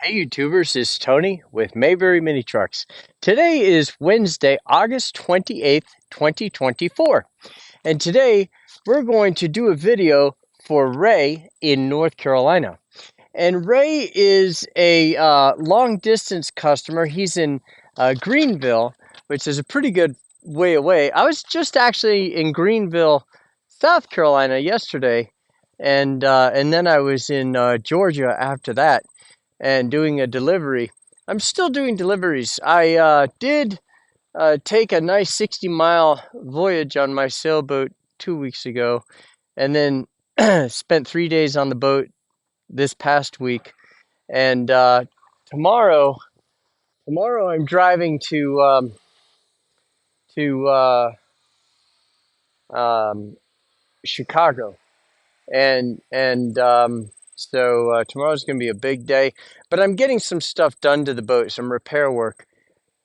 Hey YouTubers, it's Tony with Mayberry Mini Trucks. Today is Wednesday, August 28th, 2024. And today we're going to do a video for Ray in North Carolina. And Ray is a long distance customer. He's in Greenville, which is a pretty good way away. I was just actually in Greenville, South Carolina yesterday. And then I was in Georgia after that and doing a delivery. I'm still doing deliveries. I did take a nice 60-mile voyage on my sailboat 2 weeks ago, and then spent 3 days on the boat this past week. And tomorrow, tomorrow I'm driving to um, Chicago, and tomorrow's going to be a big day. But I'm getting some stuff done to the boat, some repair work.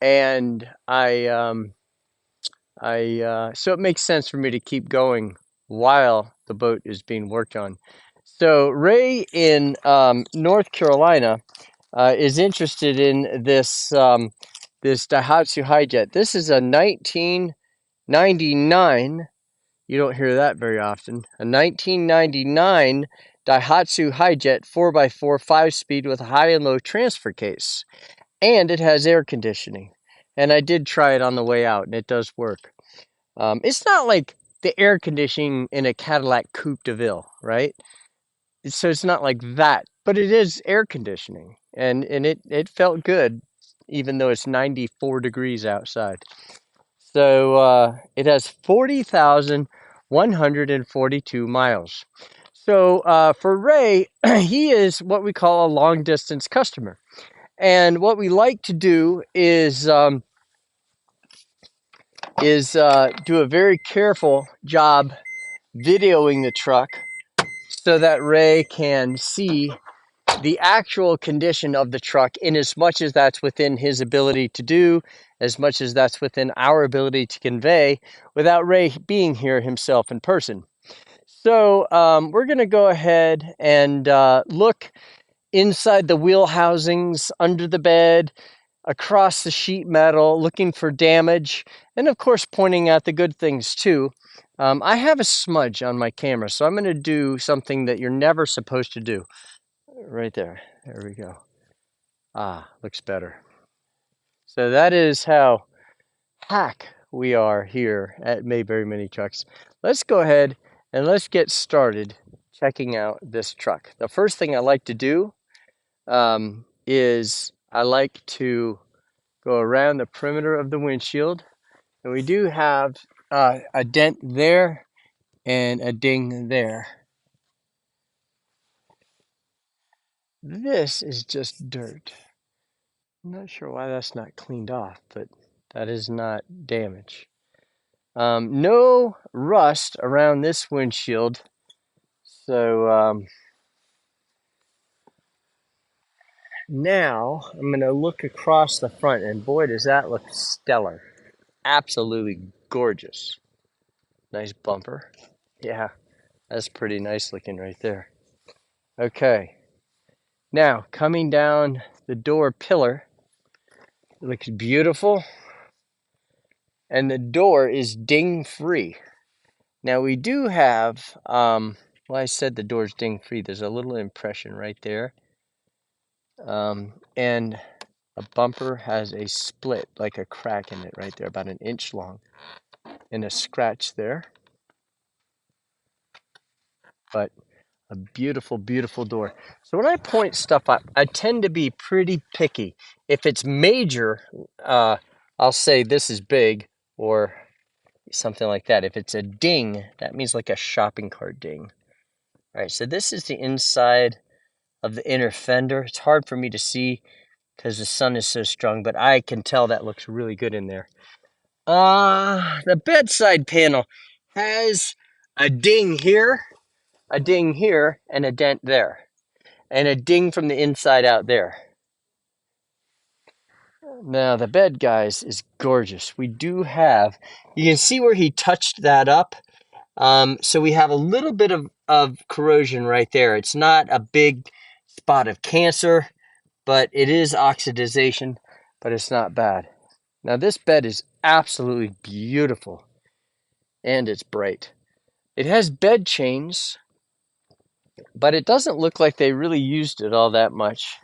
And so it makes sense for me to keep going while the boat is being worked on. So Ray in North Carolina is interested in this Daihatsu Hijet. This is a 1999. You don't hear that very often. A 1999 Daihatsu Hijet 4x4 5-speed with a high and low transfer case. And it has air conditioning. And I did try it on the way out, and it does work. It's not like the air conditioning in a Cadillac Coupe de Ville, right? So it's not like that, but it is air conditioning, and it felt good, even though it's 94 degrees outside. So it has 40,142 miles. So for Ray, he is what we call a long distance customer. And what we like to do is do a very careful job videoing the truck so that Ray can see the actual condition of the truck, in as much as that's within his ability to do, as much as that's within our ability to convey, without Ray being here himself in person. So we're going to go ahead and look inside the wheel housings, under the bed, across the sheet metal, looking for damage, and of course pointing out the good things too. I have a smudge on my camera, so I'm going to do something that you're never supposed to do. Right there. There we go. Ah, looks better. So that is how hack we are here at Mayberry Mini Trucks. Let's go ahead and let's get started checking out this truck. The first thing I like to do is I like to go around the perimeter of the windshield. And we do have a dent there and a ding there. This is just dirt. I'm not sure why that's not cleaned off, but that is not damage. No rust around this windshield. So now I'm going to look across the front, and boy, does that look stellar. Absolutely gorgeous. Nice bumper. Yeah, that's pretty nice looking right there. Okay. Now, coming down the door pillar, it looks beautiful. And the door is ding free. Now we do have, well, I said the door's ding free. There's a little impression right there. And a bumper has a split, like a crack in it right there, about an inch long, and a scratch there. But a beautiful, beautiful door. So when I point stuff up, I tend to be pretty picky. If it's major, I'll say this is big, or something like that. If it's a ding, that means like a shopping cart ding. All right, so this is the inside of the inner fender. It's hard for me to see because the sun is so strong, but I can tell that looks really good in there. The bedside panel has a ding here, and a dent there, and a ding from the inside out there. Now, the bed, guys, is gorgeous. We do have, you can see where he touched that up. So we have a little bit of corrosion right there. It's not a big spot of cancer, but it is oxidization, but it's not bad. Now this bed is absolutely beautiful, and it's bright. It has bed chains, but it doesn't look like they really used it all that much.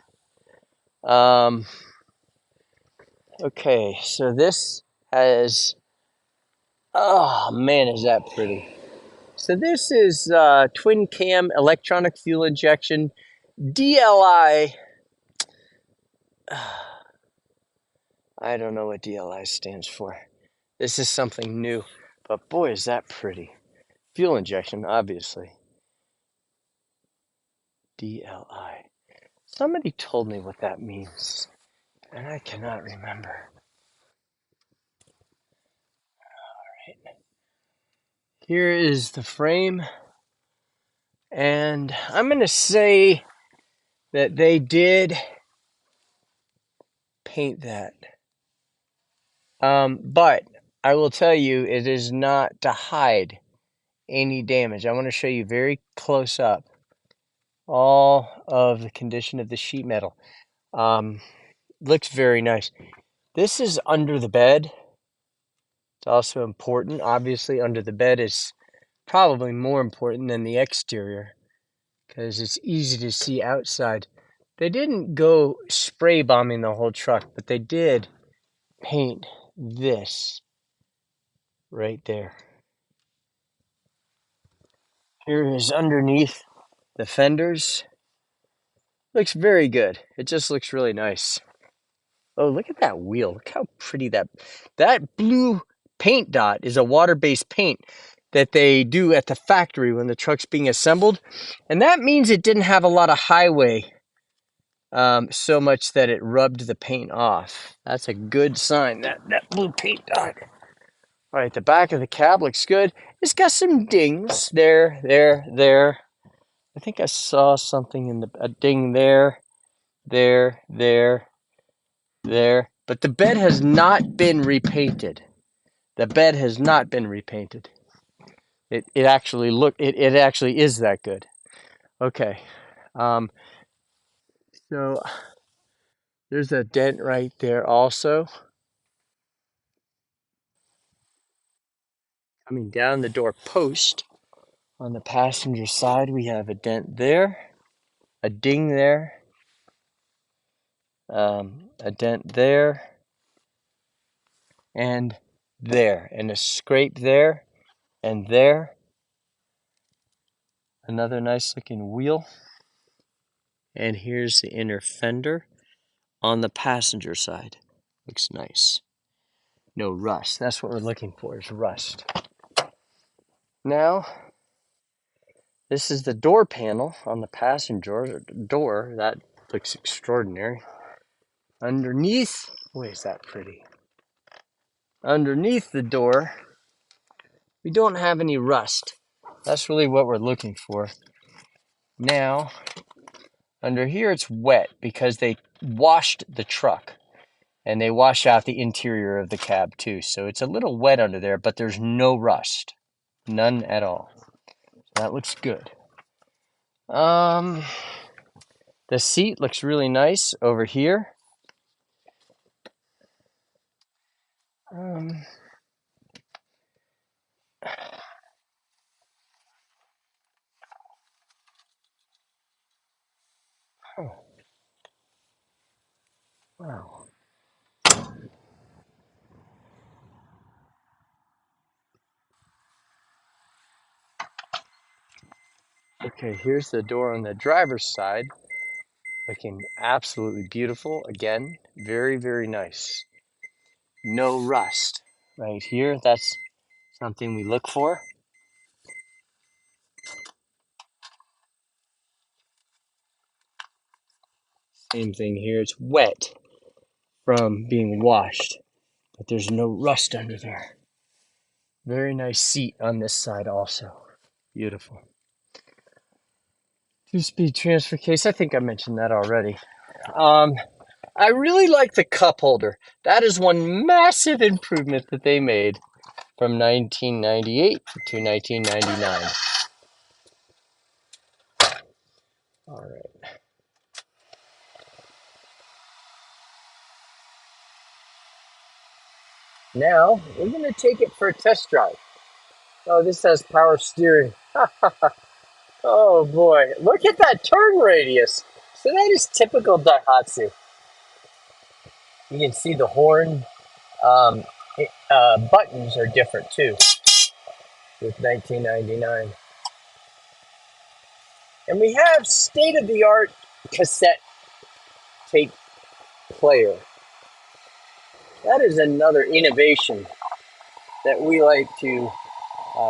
Okay, so this has, oh man, is that pretty. So this is twin cam electronic fuel injection, DLI. I don't know what DLI stands for. This is something new, but boy, is that pretty. Fuel injection, obviously. DLI. Somebody told me what that means, and I cannot remember. Here is the frame, and I'm going to say that they did paint that. But I will tell you, it is not to hide any damage. I want to show you very close up all of the condition of the sheet metal. Looks very nice. This is under the bed. It's also important. Obviously, under the bed is probably more important than the exterior because it's easy to see outside. They didn't go spray bombing the whole truck, but they did paint this right there. Here is underneath the fenders. Looks very good. It just looks really nice. Oh, look at that wheel. Look how pretty that blue paint dot is a water-based paint that they do at the factory when the truck's being assembled. And that means it didn't have a lot of highway, so much that it rubbed the paint off. That's a good sign, that blue paint dot. All right, the back of the cab looks good. It's got some dings there. I think I saw something in a ding there. But the bed has not been repainted. The bed has not been repainted. It actually is that good. Okay. So there's a dent right there also. Coming down the door post on the passenger side, we have a dent there, a ding there, a dent there, and there, and a scrape there, and there. Another nice looking wheel. And here's the inner fender on the passenger side. Looks nice. No rust. That's what we're looking for, is rust. Now, this is the door panel on the passenger door. That looks extraordinary. Underneath, boy, is that pretty. Underneath the door, we don't have any rust. That's really what we're looking for. Now, under here it's wet because they washed the truck. And they wash out the interior of the cab too. So it's a little wet under there, but there's no rust. None at all. That looks good. The seat looks really nice over here. Oh, wow. Okay, here's the door on the driver's side. Looking absolutely beautiful. Again, very, very nice. No rust. Right here, that's something we look for. Same thing here, it's wet from being washed, but there's no rust under there. Very nice seat on this side also. Beautiful. 2-speed transfer case. I think I mentioned that already. I really like the cup holder. That is one massive improvement that they made from 1998 to 1999. All right. Now, we're going to take it for a test drive. Oh, this has power steering. Oh boy, look at that turn radius. So that is typical Daihatsu. You can see the horn um, buttons are different too with 1999. And we have state-of-the-art cassette tape player. That is another innovation that we like to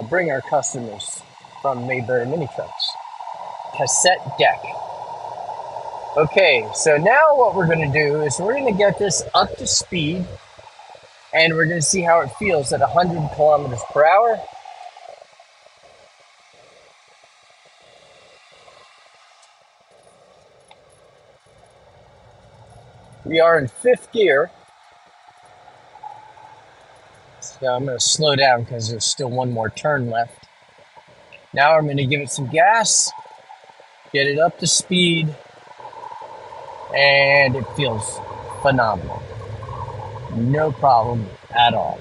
bring our customers from Mayberry Mini Trucks. Cassette deck. Okay, so now what we're going to do is we're going to get this up to speed, and we're going to see how it feels at 100 kilometers per hour. We are in 5th gear. So I'm going to slow down because there's still one more turn left. Now I'm going to give it some gas, get it up to speed, and it feels phenomenal. No problem at all.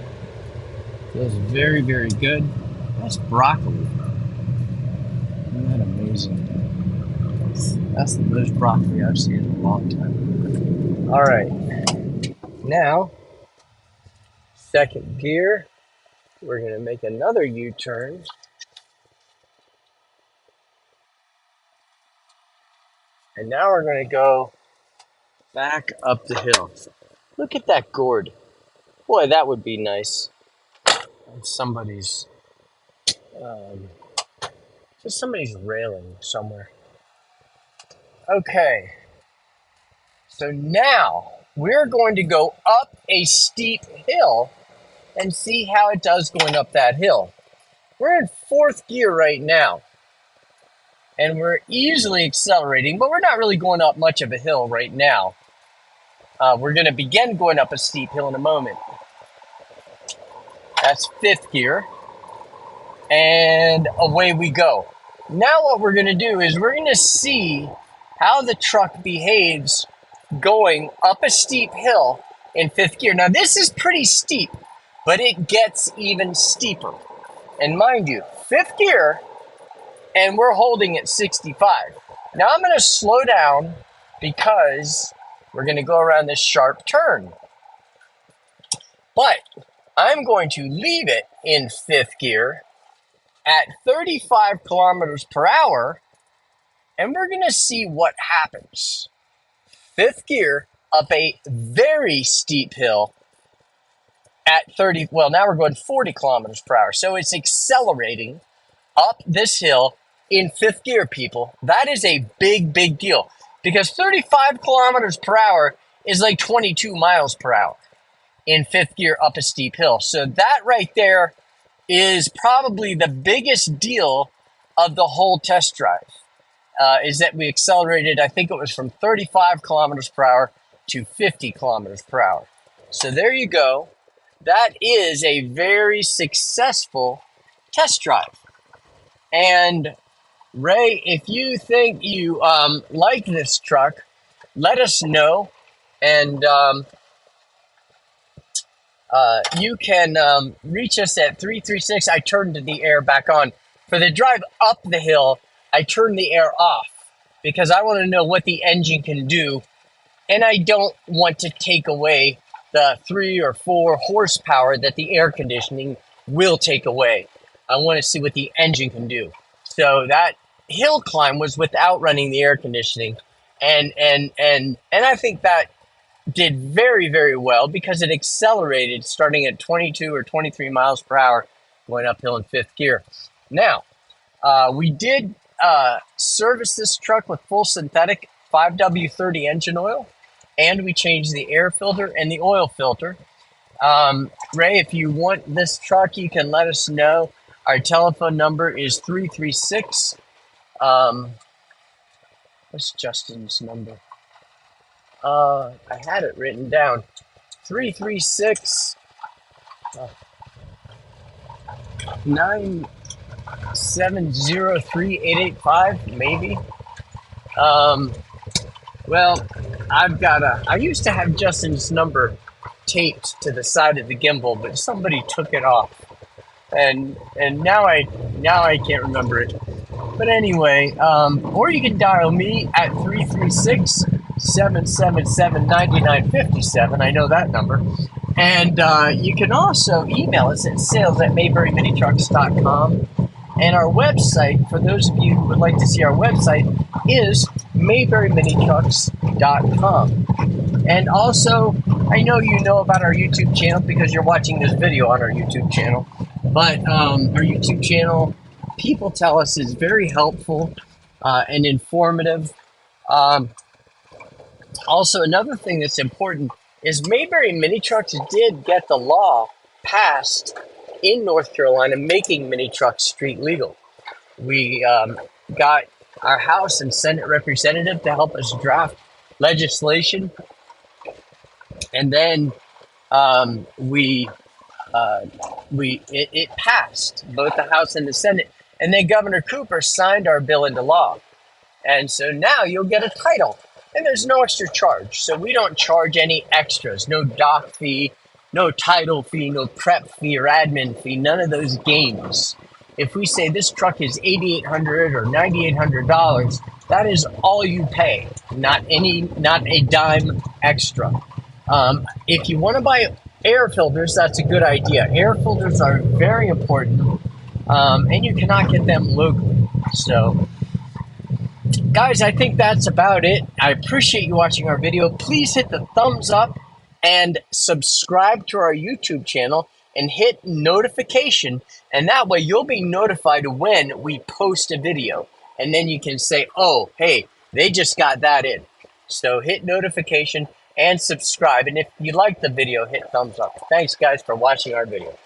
Feels very, very good. That's broccoli. Isn't that amazing? That's the most broccoli I've seen in a long time. All right. Now, 2nd gear. We're going to make another U-turn. And now we're going to go back up the hill. Look at that gourd. Boy, that would be nice. On somebody's, just somebody's railing somewhere. Okay. So now we're going to go up a steep hill and see how it does going up that hill. We're in 4th gear right now. And we're easily accelerating, but we're not really going up much of a hill right now. We're going to begin going up a steep hill in a moment. That's 5th gear. And away we go. Now what we're going to do is we're going to see how the truck behaves going up a steep hill in 5th gear. Now this is pretty steep, but it gets even steeper. And mind you, 5th gear, and we're holding at 65. Now I'm going to slow down because we're going to go around this sharp turn. But I'm going to leave it in 5th gear at 35 kilometers per hour, and we're going to see what happens. 5th gear up a very steep hill at 30, well, now we're going 40 kilometers per hour. So it's accelerating up this hill in 5th gear, people. That is a big, big deal because 35 kilometers per hour is like 22 miles per hour in 5th gear up a steep hill. So that right there is probably the biggest deal of the whole test drive, is that we accelerated, I think it was from 35 kilometers per hour to 50 kilometers per hour. So there you go. That is a very successful test drive. And Ray, if you think you like this truck, let us know. And you can reach us at 336. I turned the air back on. For the drive up the hill, I turned the air off because I want to know what the engine can do. And I don't want to take away the 3 or 4 horsepower that the air conditioning will take away. I want to see what the engine can do. So that hill climb was without running the air conditioning. And I think that did very, very well because it accelerated starting at 22 or 23 miles per hour going uphill in 5th gear. Now, we did service this truck with full synthetic 5W30 engine oil, and we changed the air filter and the oil filter. Ray, if you want this truck, you can let us know. Our telephone number is 336. What's Justin's number? I had it written down. 336 9703885, maybe. Well, I used to have Justin's number taped to the side of the gimbal, but somebody took it off, and now I can't remember it. But anyway, or you can dial me at 336-777-9957. I know that number. And you can also email us at sales@mayberryminitrucks.com. And our website, for those of you who would like to see our website, is mayberryminitrucks.com. And also, I know you know about our YouTube channel because you're watching this video on our YouTube channel. But our YouTube channel, people tell us, is very helpful and informative. Also, another thing that's important is Mayberry Mini Trucks did get the law passed in North Carolina making mini trucks street legal. We got our House and Senate representative to help us draft legislation, and then it passed both the House and the Senate, and then Governor Cooper signed our bill into law. And so now you'll get a title, and there's no extra charge. So we don't charge any extras, no doc fee, no title fee, no prep fee or admin fee, none of those games. If we say this truck is $8,800 or $9,800, that is all you pay, not a dime extra. If you want to buy air filters, that's a good idea. Air filters are very important, and you cannot get them locally. So, guys, I think that's about it. I appreciate you watching our video. Please hit the thumbs up and subscribe to our YouTube channel and hit notification, and that way you'll be notified when we post a video. And then you can say, oh, hey, they just got that in. So hit notification and subscribe. And if you like the video, hit thumbs up. Thanks, guys, for watching our video.